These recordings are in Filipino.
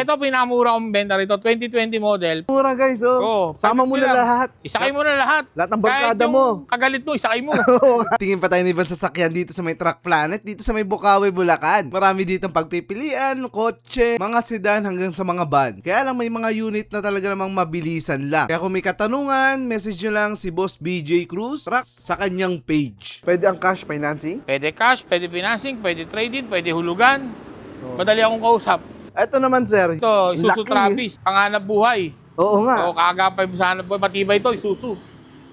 ito pinakamura kong benta rito, 2020 model. Mura guys, oh. Oo, Sama mo na lahat. Isakay mo na lahat. Lahat ng barkada mo. Kagalit mo, isakay mo. Tingin pa tayo ng ibang sasakyan dito sa may Truck Planet, dito sa may Bukawi, Bulacan. Marami ditong pagpipilian, kotse, mga sedan hanggang sa mga van. Kaya lang may mga unit na talaga namang mabilisan lang. Kaya kung may katanungan, message nyo lang si Boss BJ Cruz Trucks sa kanyang page. Pwede ang cash financing? Pwede cash, pwede financing, pwede trade-in, pwede hulugan. Madali akong kausap. Ito naman sir. Ito, Isuzu Laki. Travis, panganap buhay. Oo nga. O kaagapay mo sa hanap buhay, matibay ito, Isuzu.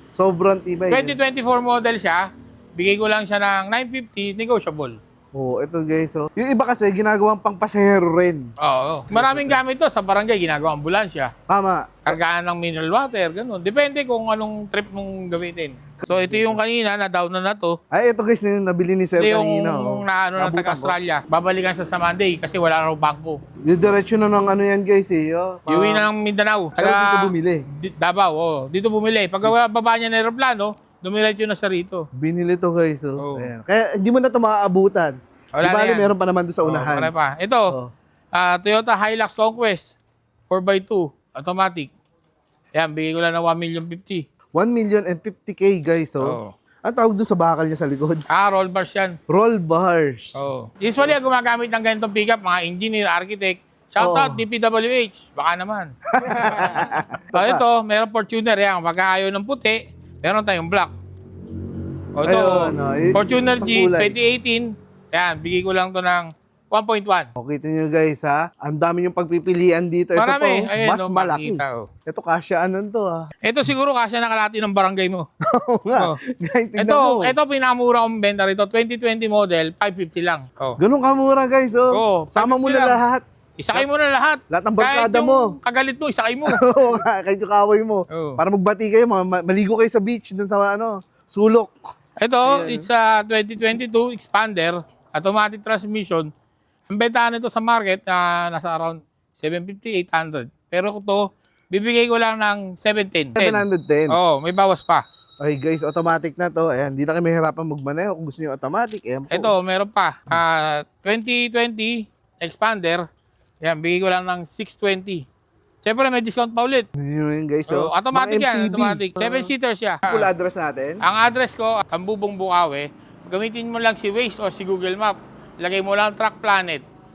Sobrang tibay. 2024 model siya, bigay ko lang siya ng 950, negotiable. Oo, ito guys, oh. Yung iba kasi ginagawang pang pasahero rin. Oo. Maraming gamit to sa barangay, ginagawa ambulansya. Tama. Kargaan ng mineral water, ganun. Depende kung anong trip mong gamitin. So ito yung kanina, na-down na to. Ay, ito guys, yung nabili ni sir Ito kanina. yung Oh. naano ng Nabutan ko. taga-Australia. Babalikan sa Monday kasi wala raw bangko. Yung diretso na ng ano yan guys, eh. Oh. Iuwi na ng Mindanao. Pero dito bumili. Davao, oh. Dito bumili. Pag baba niya ng aeroplano, dumiretso na sa rito. Binili to guys, Oo. oh. Ayan. Kaya hindi mo na ito maaabutan. Wala Di na bali, yan. meron pa naman doon sa unahan. Marami pa. Ito, Oh. Toyota Hilux Conquest 4x2 automatic. Yan, bigay ko lang ng 1,050,000. 1,050,000 guys, oh. Oo. Ang tawag doon sa bakal niya sa likod? Roll bars yan. Roll bars. Oh. Usually, ang gumagamit ng ganitong pickup, mga engineer, architect, shoutout, DPWH, baka naman. So, ito, meron Fortuner yan. Pagka ayaw ng puti, meron tayong black. O, ito, Ayun, it's Fortuner isang G, kulay. 2018. Yan, bigay ko lang to ng 1.1. Okay, ito nyo guys, ha? Ang dami yung pagpipilian dito. Ito Marami. po, Ayun, mas no, malaki. makita, oh. Ito, kasyaanan to, ha? Ito siguro kasi nakalati ng barangay mo. Oo nga. Oh. Guys, tignan mo. Ito pinakamura kong benta rito, 2020 model, 550 lang. Oh. Ganun kamura, guys, oh. Oo, Sama mo 550 na lang. lahat. Isakay mo na lahat. Lahat ng barkada Kahit mo. yung kagalit mo, isakay mo. Oo nga, kahit yung kaway mo. Oo. Para magbati kayo, maligo kayo sa beach, dun sa, sulok. Ito, Ayan. it's a 2022 Expander, automatic transmission. Ang bentahan nito sa market nasa around 750, 800. Pero ito, bibigay ko lang ng 710. 710. Oh, may bawas pa. Okay guys, automatic na to. Ayan, di na kayo mahirapan magmaneho. Kung gusto niyo automatic, ayan po. Ito, meron pa. 2020 Expander. Yan, bigay ko lang ng 620. Siyempre, may discount pa ulit. Yun guys, Oh, automatic Mga yan, MPV. automatic. 7-seater siya. Full address natin. Ang address ko, Tambubong Bukawi. Gamitin mo lang si Waze o si Google Map. Lagay mo lang Truck Planet.